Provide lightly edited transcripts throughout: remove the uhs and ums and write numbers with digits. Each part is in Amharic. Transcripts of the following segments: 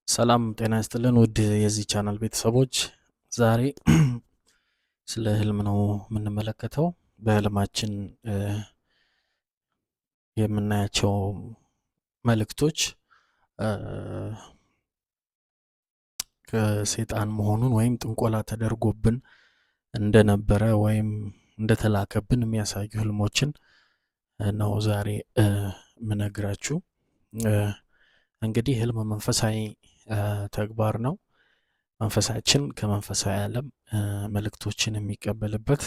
ሰላም ጤና ይስጥልን ውድ የዚህ ቻናል ቤተሰቦች፣ ዛሬ ስለ ህልም ነው የምንመለከተው። በህልማችን የምናያቸው መልእክቶች ከሰይጣን መሆኑን ወይም ጥንቆላ ተደርጎብን እንደነበረ ወይም እንደተላከብን የሚያሳዩ ህልሞችን ነው ዛሬ የምነግራችሁ። እንግዲህ ህልም መንፈሳዊ ተግባር ነው። መንፈሳችን ከመንፈሳዊ ዓለም መልእክቶችን የሚቀበልበት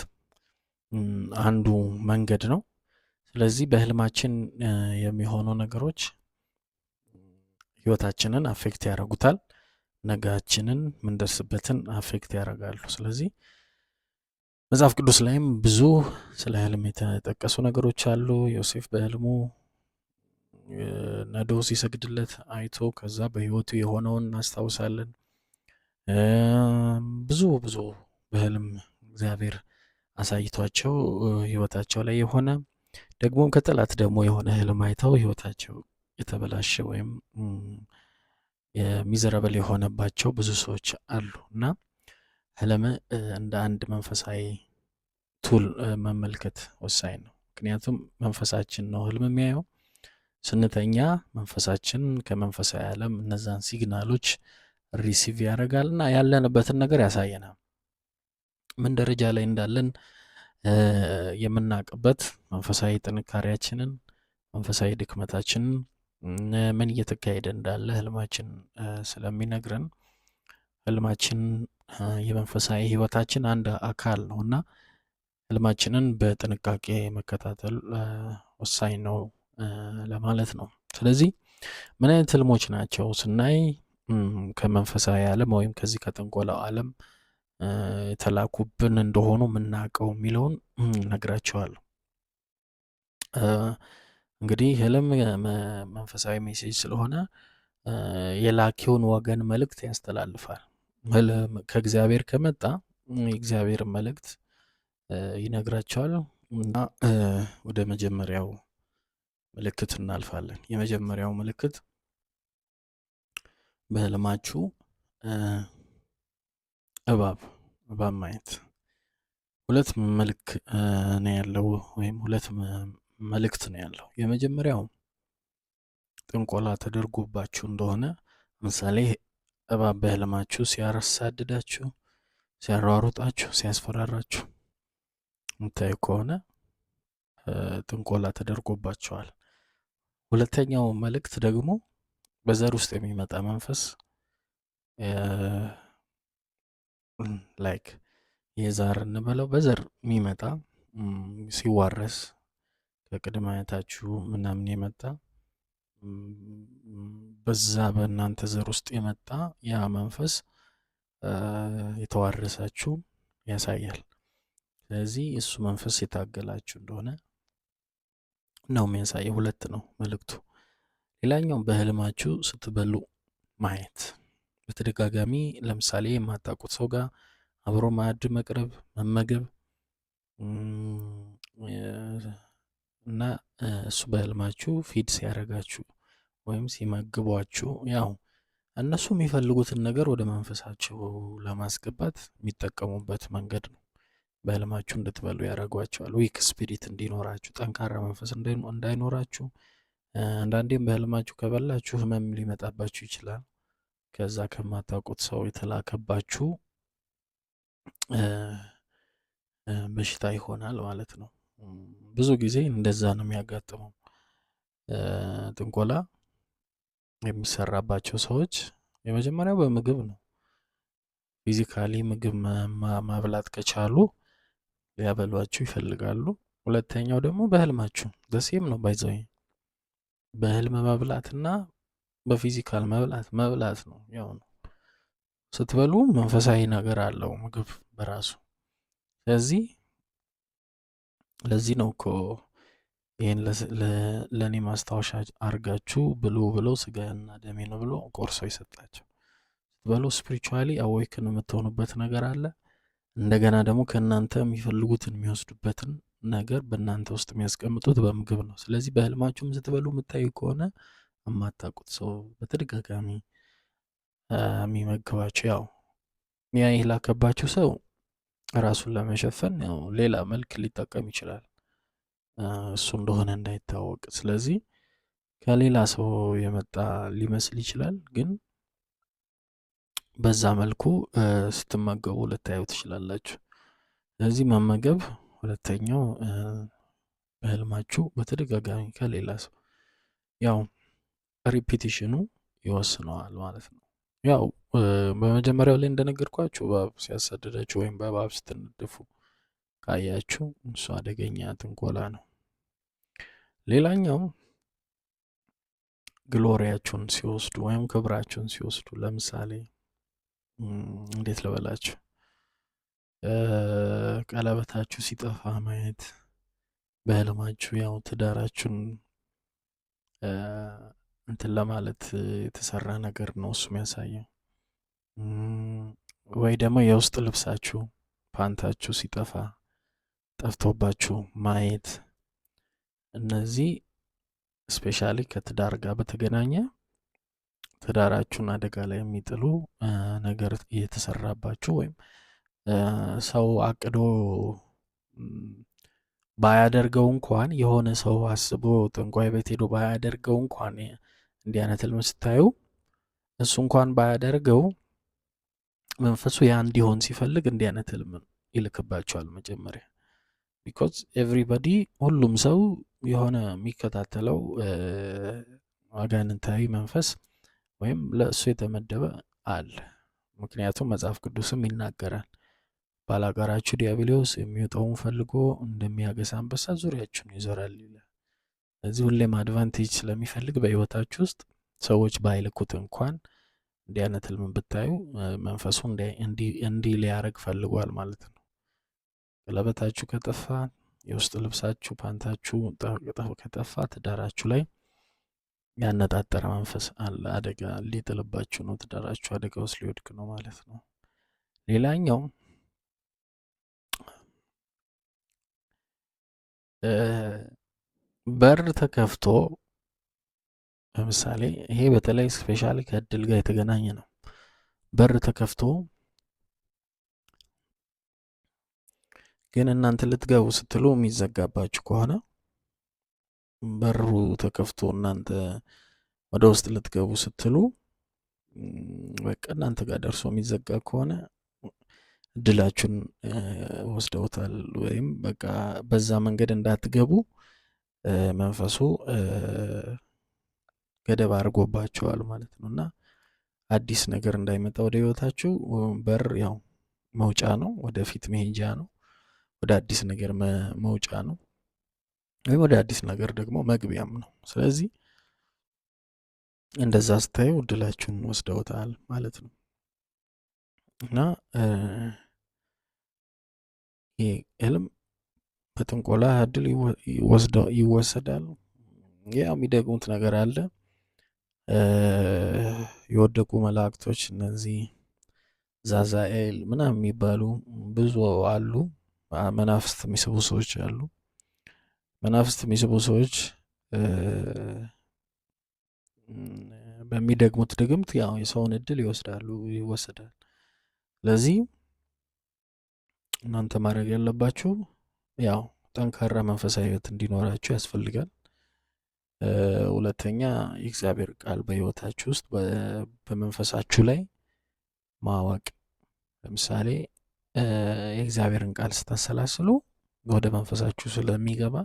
አንዱ መንገድ ነው። ስለዚህ በህልማችን የሚሆኑ ነገሮች ህይወታችንን አፌክት ያደርጉታል፣ ነጋችንን ምንደርስበትን አፌክት ያደርጋሉ። ስለዚህ መጽሐፍ ቅዱስ ላይም ብዙ ስለ ህልም የተጠቀሱ ነገሮች አሉ። ዮሴፍ በህልሙ ነዶ ሲሰግድለት አይቶ ከዛ በህይወቱ የሆነውን እናስታውሳለን። ብዙ በህልም እግዚአብሔር አሳይቷቸው ህይወታቸው ላይ የሆነ ደግሞም ከጠላት ደግሞ የሆነ ህልም አይተው ህይወታቸው የተበላሸ ወይም የሚዘረበል የሆነባቸው ብዙ ሰዎች አሉ እና ህልም እንደ አንድ መንፈሳዊ ቱል መመልከት ወሳኝ ነው። ምክንያቱም መንፈሳችን ነው ህልም የሚያየው። ስንተኛ መንፈሳችን ከመንፈሳዊ ዓለም እነዛን ሲግናሎች ሪሲቭ ያደርጋልና ያለንበትን ነገር ያሳየናል። ምን ደረጃ ላይ እንዳለን የምናውቅበት መንፈሳዊ ጥንካሬያችንን፣ መንፈሳዊ ድክመታችንን፣ ምን እየተካሄደ እንዳለ ህልማችን ስለሚነግረን ህልማችን የመንፈሳዊ ህይወታችን አንድ አካል ነውና ህልማችንን በጥንቃቄ መከታተል ወሳኝ ነው ለማለት ነው። ስለዚህ ምን አይነት ህልሞች ናቸው ስናይ ከመንፈሳዊ ዓለም ወይም ከዚህ ከጥንቆላው ዓለም የተላኩብን እንደሆኑ የምናውቀው የሚለውን ነግራቸዋለሁ። እንግዲህ ህልም መንፈሳዊ ሜሴጅ ስለሆነ የላኪውን ወገን መልእክት ያስተላልፋል። ህልም ከእግዚአብሔር ከመጣ የእግዚአብሔር መልእክት ይነግራቸዋል እና ወደ መጀመሪያው ምልክት እናልፋለን። የመጀመሪያው ምልክት በህልማችሁ እባብ ማየት። ሁለት መልክ ነው ያለው ወይም ሁለት መልእክት ነው ያለው። የመጀመሪያው ጥንቆላ ተደርጎባችሁ እንደሆነ ለምሳሌ እባብ በህልማችሁ ሲያሳድዳችሁ፣ ሲያሯሩጣችሁ፣ ሲያስፈራራችሁ እንታይ ከሆነ ጥንቆላ ተደርጎባችኋል። ሁለተኛው መልእክት ደግሞ በዘር ውስጥ የሚመጣ መንፈስ ላይክ የዛር እንበለው በዘር የሚመጣ ሲዋረስ ከቅድመ አያታችሁ ምናምን የመጣ በዛ በእናንተ ዘር ውስጥ የመጣ ያ መንፈስ የተዋረሳችሁ ያሳያል። ስለዚህ እሱ መንፈስ የታገላችሁ እንደሆነ ነው የሚያሳየው። ሁለት ነው መልእክቱ። ሌላኛው በህልማችሁ ስትበሉ ማየት። በተደጋጋሚ ለምሳሌ የማታውቁት ሰው ጋር አብሮ ማዕድ መቅረብ፣ መመገብ እና እሱ በህልማችሁ ፊድ ሲያደርጋችሁ ወይም ሲመግቧችሁ ያው እነሱ የሚፈልጉትን ነገር ወደ መንፈሳቸው ለማስገባት የሚጠቀሙበት መንገድ ነው። በህልማችሁ እንድትበሉ ያደርጓቸዋል። ዊክ ስፒሪት እንዲኖራችሁ፣ ጠንካራ መንፈስ እንዳይኖራችሁ። አንዳንዴም በህልማችሁ ከበላችሁ ህመም ሊመጣባችሁ ይችላል። ከዛ ከማታውቁት ሰው የተላከባችሁ በሽታ ይሆናል ማለት ነው። ብዙ ጊዜ እንደዛ ነው የሚያጋጥመው። ጥንቆላ የሚሰራባቸው ሰዎች የመጀመሪያው በምግብ ነው። ፊዚካሊ ምግብ ማብላት ከቻሉ ሊያበሏችሁ ይፈልጋሉ። ሁለተኛው ደግሞ በህልማችሁ ደሴም ነው ባይዘው በህልም መብላትና በፊዚካል መብላት ነው ያው ነው። ስትበሉ መንፈሳዊ ነገር አለው ምግብ በራሱ። ስለዚህ ለዚህ ነው እኮ ይሄን ለኔ ማስታወሻ አርጋችሁ ብሉ ብለው ስጋና ደሜ ነው ብሎ ቆርሶ ይሰጣቸው። ስትበሉ ስፒሪቹዋሊ አዌክን የምትሆኑበት ነገር አለ። እንደገና ደግሞ ከእናንተ የሚፈልጉትን የሚወስዱበትን ነገር በእናንተ ውስጥ የሚያስቀምጡት በምግብ ነው። ስለዚህ በህልማችሁም ስትበሉ የምታዩ ከሆነ የማታውቁት ሰው በተደጋጋሚ የሚመግባችሁ። ያው ያ የላከባችሁ ሰው ራሱን ለመሸፈን ያው ሌላ መልክ ሊጠቀም ይችላል፣ እሱ እንደሆነ እንዳይታወቅ። ስለዚህ ከሌላ ሰው የመጣ ሊመስል ይችላል፣ ግን በዛ መልኩ ስትመገቡ ልታዩ ትችላላችሁ። ስለዚህ መመገብ ሁለተኛው በህልማችሁ በተደጋጋሚ ከሌላ ሰው ያው ሪፒቲሽኑ ይወስነዋል ማለት ነው። ያው በመጀመሪያው ላይ እንደነገርኳችሁ እባብ ሲያሳድዳችሁ ወይም በእባብ ስትነደፉ ካያችሁ እሱ አደገኛ ጥንቆላ ነው። ሌላኛው ግሎሪያችሁን ሲወስዱ ወይም ክብራችሁን ሲወስዱ፣ ለምሳሌ እንዴት ልበላችሁ፣ ቀለበታችሁ ሲጠፋ ማየት በህልማችሁ ያው ትዳራችሁን እንትን ለማለት የተሰራ ነገር ነው እሱ የሚያሳየው። ወይ ደግሞ የውስጥ ልብሳችሁ ፓንታችሁ ሲጠፋ ጠፍቶባችሁ ማየት፣ እነዚህ ስፔሻሊ ከትዳር ጋር በተገናኘ ትዳራችሁን አደጋ ላይ የሚጥሉ ነገር እየተሰራባችሁ ወይም ሰው አቅዶ ባያደርገው እንኳን የሆነ ሰው አስቦ ጠንቋይ ቤት ሄዶ ባያደርገው እንኳን እንዲህ አይነት ህልም ስታዩ እሱ እንኳን ባያደርገው መንፈሱ ያ እንዲሆን ሲፈልግ እንዲህ አይነት ህልም ይልክባቸዋል መጀመሪያ። ቢኮዝ ኤቭሪባዲ ሁሉም ሰው የሆነ የሚከታተለው አጋንንታዊ መንፈስ ወይም ለእሱ የተመደበ አለ። ምክንያቱም መጽሐፍ ቅዱስም ይናገራል፣ ባላጋራችሁ ዲያብሎስ የሚወጣውን ፈልጎ እንደሚያገሳ አንበሳ ዙሪያችሁን ይዞራል ይላል። ስለዚህ ሁሌም አድቫንቴጅ ስለሚፈልግ በህይወታችሁ ውስጥ ሰዎች ባይልኩት እንኳን እንዲህ አይነት ህልም ብታዩ መንፈሱ እንዲህ ሊያደርግ ፈልጓል ማለት ነው። ቀለበታችሁ ከጠፋ፣ የውስጥ ልብሳችሁ ፓንታችሁ ከጠፋ ትዳራችሁ ላይ ያነጣጠረ መንፈስ አለ፣ አደጋ ሊጥልባችሁ ነው፣ ትዳራችሁ አደጋ ውስጥ ሊወድቅ ነው ማለት ነው። ሌላኛው በር ተከፍቶ፣ ለምሳሌ ይሄ በተለይ ስፔሻሊ ከእድል ጋር የተገናኘ ነው። በር ተከፍቶ ግን እናንተ ልትገቡ ስትሉ የሚዘጋባችሁ ከሆነ፣ በሩ ተከፍቶ እናንተ ወደ ውስጥ ልትገቡ ስትሉ በቃ እናንተ ጋር ደርሶ የሚዘጋ ከሆነ እድላችሁን ወስደውታል፣ ወይም በቃ በዛ መንገድ እንዳትገቡ መንፈሱ ገደብ አድርጎባቸዋል ማለት ነው። እና አዲስ ነገር እንዳይመጣ ወደ ህይወታችሁ በር ያው መውጫ ነው፣ ወደፊት መሄጃ ነው፣ ወደ አዲስ ነገር መውጫ ነው፣ ወይም ወደ አዲስ ነገር ደግሞ መግቢያም ነው። ስለዚህ እንደዛ ስታዩ እድላችሁን ወስደውታል ማለት ነው። እና ይህ ህልም በጥንቆላ እድል ይወሰዳል። ያው የሚደግሙት ነገር አለ። የወደቁ መላእክቶች እነዚህ ዛዛኤል ምናምን የሚባሉ ብዙ አሉ። መናፍስት የሚስቡ ሰዎች አሉ። መናፍስት የሚስቡ ሰዎች በሚደግሙት ድግምት ያው የሰውን እድል ይወስዳል። ስለዚህ እናንተ ማድረግ ያለባችሁ ያው ጠንካራ መንፈሳዊ ህይወት እንዲኖራችሁ ያስፈልጋል። ሁለተኛ የእግዚአብሔር ቃል በህይወታችሁ ውስጥ በመንፈሳችሁ ላይ ማወቅ። ለምሳሌ የእግዚአብሔርን ቃል ስታሰላስሉ ወደ መንፈሳችሁ ስለሚገባ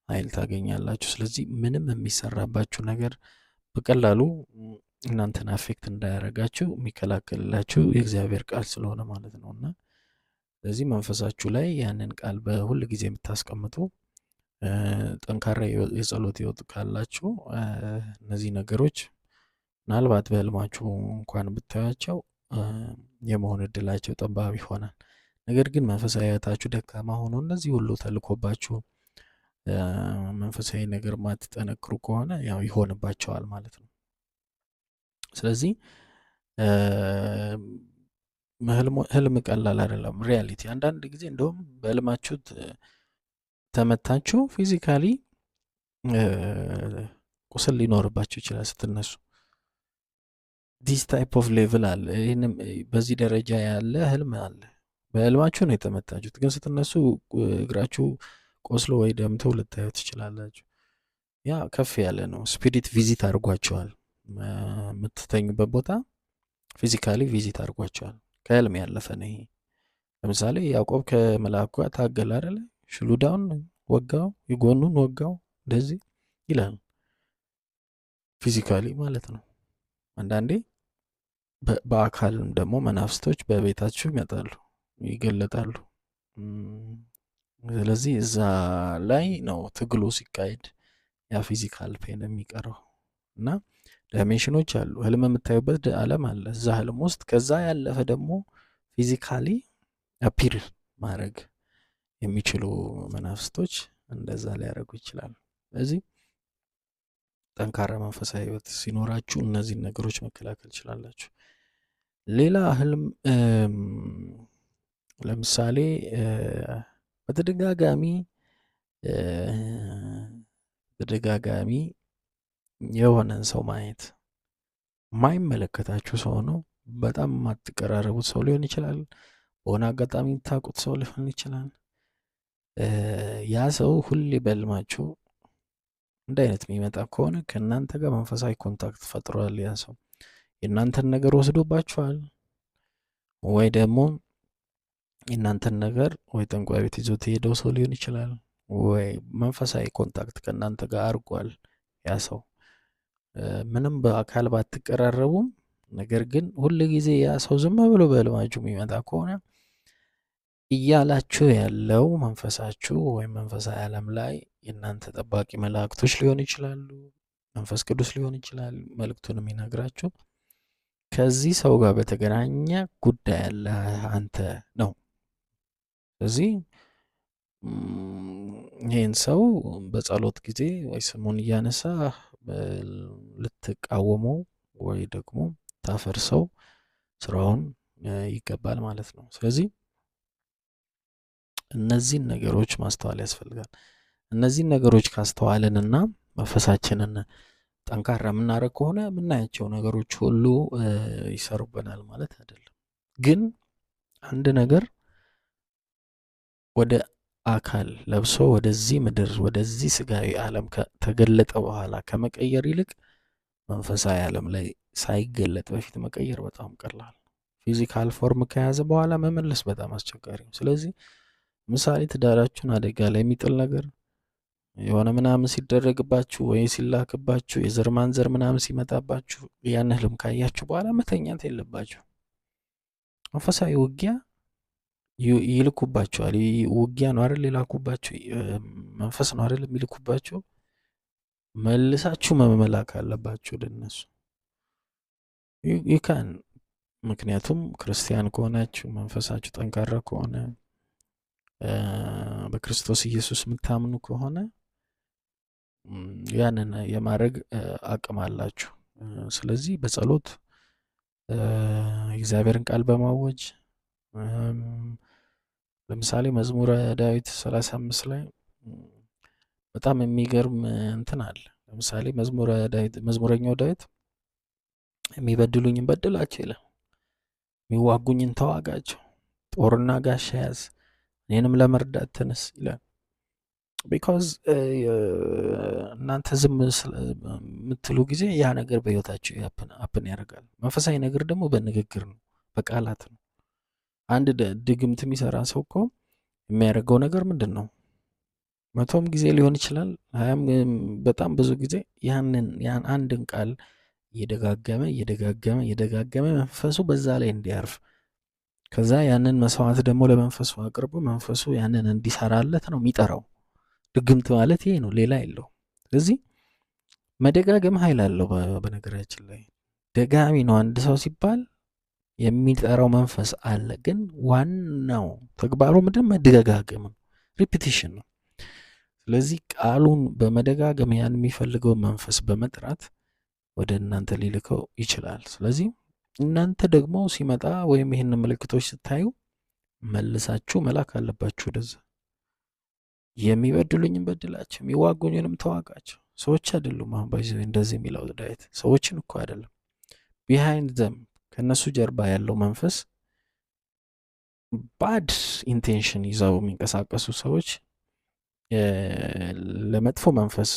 ኃይል ታገኛላችሁ። ስለዚህ ምንም የሚሰራባችሁ ነገር በቀላሉ እናንተን አፌክት እንዳያደርጋችሁ የሚከላከልላችሁ የእግዚአብሔር ቃል ስለሆነ ማለት ነው። እና ስለዚህ መንፈሳችሁ ላይ ያንን ቃል በሁል ጊዜ የምታስቀምጡ ጠንካራ የጸሎት ህይወት ካላችሁ እነዚህ ነገሮች ምናልባት በህልማችሁ እንኳን ብታያቸው የመሆን እድላቸው ጠባብ ይሆናል። ነገር ግን መንፈሳዊ ህይወታችሁ ደካማ ሆኖ እነዚህ ሁሉ ተልኮባችሁ መንፈሳዊ ነገር ማትጠነክሩ ከሆነ ያው ይሆንባቸዋል ማለት ነው። ስለዚህ ህልም ቀላል አይደለም። ሪያሊቲ አንዳንድ ጊዜ እንደውም በህልማችሁ ተመታችሁ ፊዚካሊ ቁስል ሊኖርባችሁ ይችላል ስትነሱ። ዲስ ታይፕ ኦፍ ሌቭል አለ። ይህንም በዚህ ደረጃ ያለ ህልም አለ። በህልማችሁ ነው የተመታችሁት፣ ግን ስትነሱ እግራችሁ ቆስሎ ወይ ደምቶ ልታዩ ትችላላችሁ። ያ ከፍ ያለ ነው። ስፒሪት ቪዚት አድርጓቸዋል። የምትተኙበት ቦታ ፊዚካሊ ቪዚት አድርጓቸዋል። ከህልም ያለፈ ነው ይሄ። ለምሳሌ ያዕቆብ ከመልአኩ ጋር ታገለ አይደለ? ሽሉዳውን ወጋው፣ የጎኑን ወጋው፣ እንደዚህ ይላል። ፊዚካሊ ማለት ነው። አንዳንዴ በአካልም ደግሞ መናፍስቶች በቤታችሁ ይመጣሉ፣ ይገለጣሉ። ስለዚህ እዛ ላይ ነው ትግሉ ሲካሄድ ያ ፊዚካል ፔን የሚቀረው። እና ዳይሜንሽኖች አሉ። ህልም የምታዩበት ዓለም አለ እዛ ህልም ውስጥ። ከዛ ያለፈ ደግሞ ፊዚካሊ አፒር ማድረግ የሚችሉ መናፍስቶች እንደዛ ሊያደርጉ ይችላሉ። ስለዚህ ጠንካራ መንፈሳዊ ህይወት ሲኖራችሁ እነዚህን ነገሮች መከላከል ትችላላችሁ። ሌላ ህልም ለምሳሌ በተደጋጋሚ የሆነን ሰው ማየት። የማይመለከታችሁ ሰው ነው፣ በጣም የማትቀራረቡት ሰው ሊሆን ይችላል፣ በሆነ አጋጣሚ የምታውቁት ሰው ሊሆን ይችላል። ያ ሰው ሁሌ በህልማችሁ እንደ አይነት የሚመጣ ከሆነ ከእናንተ ጋር መንፈሳዊ ኮንታክት ፈጥሯል። ያ ሰው የእናንተን ነገር ወስዶባችኋል፣ ወይ ደግሞ የእናንተን ነገር ወይ ጠንቋይ ቤት ይዞት የሄደው ሰው ሊሆን ይችላል፣ ወይ መንፈሳዊ ኮንታክት ከእናንተ ጋር አድርጓል ያ ሰው። ምንም በአካል ባትቀራረቡም፣ ነገር ግን ሁል ጊዜ ያ ሰው ዝም ብሎ በህልማችሁ የሚመጣ ከሆነ እያላችሁ ያለው መንፈሳችሁ ወይም መንፈሳዊ ዓለም ላይ የእናንተ ጠባቂ መላእክቶች ሊሆኑ ይችላሉ፣ መንፈስ ቅዱስ ሊሆን ይችላል። መልእክቱን የሚነግራችሁ ከዚህ ሰው ጋር በተገናኘ ጉዳይ ያለ አንተ ነው። ስለዚህ ይህን ሰው በጸሎት ጊዜ ወይ ስሙን እያነሳ ልትቃወመው ወይ ደግሞ ታፈርሰው ስራውን ይገባል ማለት ነው። ስለዚህ እነዚህን ነገሮች ማስተዋል ያስፈልጋል። እነዚህን ነገሮች ካስተዋልንና መንፈሳችንን ጠንካራ የምናደርግ ከሆነ የምናያቸው ነገሮች ሁሉ ይሰሩብናል ማለት አይደለም። ግን አንድ ነገር ወደ አካል ለብሶ ወደዚህ ምድር ወደዚህ ስጋዊ ዓለም ከተገለጠ በኋላ ከመቀየር ይልቅ መንፈሳዊ ዓለም ላይ ሳይገለጥ በፊት መቀየር በጣም ቀላል። ፊዚካል ፎርም ከያዘ በኋላ መመለስ በጣም አስቸጋሪ ነው። ስለዚህ ምሳሌ ትዳራችሁን አደጋ ላይ የሚጥል ነገር የሆነ ምናምን ሲደረግባችሁ ወይ ሲላክባችሁ የዘር ማንዘር ምናምን ሲመጣባችሁ ያን ህልም ካያችሁ በኋላ መተኛት የለባችሁ። መንፈሳዊ ውጊያ ይልኩባችኋል። ውጊያ ነው አይደል? ይላኩባችሁ መንፈስ ነው አይደል የሚልኩባችሁ። መልሳችሁ መመላክ አለባችሁ ለነሱ ይካን። ምክንያቱም ክርስቲያን ከሆናችሁ መንፈሳችሁ ጠንካራ ከሆነ በክርስቶስ ኢየሱስ የምታምኑ ከሆነ ያንን የማድረግ አቅም አላችሁ። ስለዚህ በጸሎት እግዚአብሔርን ቃል በማወጅ ለምሳሌ መዝሙረ ዳዊት 35 ላይ በጣም የሚገርም እንትን አለ። ለምሳሌ መዝሙረኛው ዳዊት የሚበድሉኝን በድላቸው ይላል፣ የሚዋጉኝን ተዋጋቸው፣ ጦርና ጋሻ ያዝ፣ እኔንም ለመርዳት ተነስ ይላል። ቢካዝ እናንተ ዝም የምትሉ ጊዜ ያ ነገር በህይወታችሁ አፕን ያደርጋል። መንፈሳዊ ነገር ደግሞ በንግግር ነው፣ በቃላት ነው። አንድ ድግምት የሚሰራ ሰው እኮ የሚያደርገው ነገር ምንድን ነው? 100 ጊዜ ሊሆን ይችላል፣ 20 በጣም ብዙ ጊዜ ያን አንድን ቃል እየደጋገመ መንፈሱ በዛ ላይ እንዲያርፍ፣ ከዛ ያንን መስዋዕት ደግሞ ለመንፈሱ አቅርቦ መንፈሱ ያንን እንዲሰራለት ነው የሚጠራው። ድግምት ማለት ይሄ ነው፣ ሌላ የለው። ስለዚህ መደጋገም ኃይል አለው። በነገራችን ላይ ደጋሚ ነው አንድ ሰው ሲባል የሚጠራው መንፈስ አለ። ግን ዋናው ተግባሩ ምንድን? መደጋገም ነው፣ ሪፒቲሽን ነው። ስለዚህ ቃሉን በመደጋገም ያን የሚፈልገው መንፈስ በመጥራት ወደ እናንተ ሊልከው ይችላል። ስለዚህ እናንተ ደግሞ ሲመጣ ወይም ይህን ምልክቶች ስታዩ መልሳችሁ መላክ አለባችሁ ወደዛ። የሚበድሉኝን በድላቸው፣ የሚዋጉኝንም ተዋጋቸው። ሰዎች አይደሉም። አሁን ባይዘ እንደዚህ የሚለው ዳዊት ሰዎችን እኮ አይደለም፣ ቢሃይንድ ዘም ከእነሱ ጀርባ ያለው መንፈስ ባድ ኢንቴንሽን ይዘው የሚንቀሳቀሱ ሰዎች ለመጥፎ መንፈስ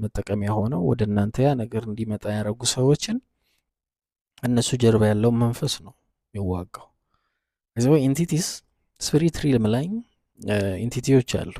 መጠቀሚያ ሆነው ወደ እናንተ ያ ነገር እንዲመጣ ያደረጉ ሰዎችን እነሱ ጀርባ ያለው መንፈስ ነው የሚዋጋው። እዚያው ኢንቲቲስ ስፒሪት ሪልም ላይ ኢንቲቲዎች አሉ።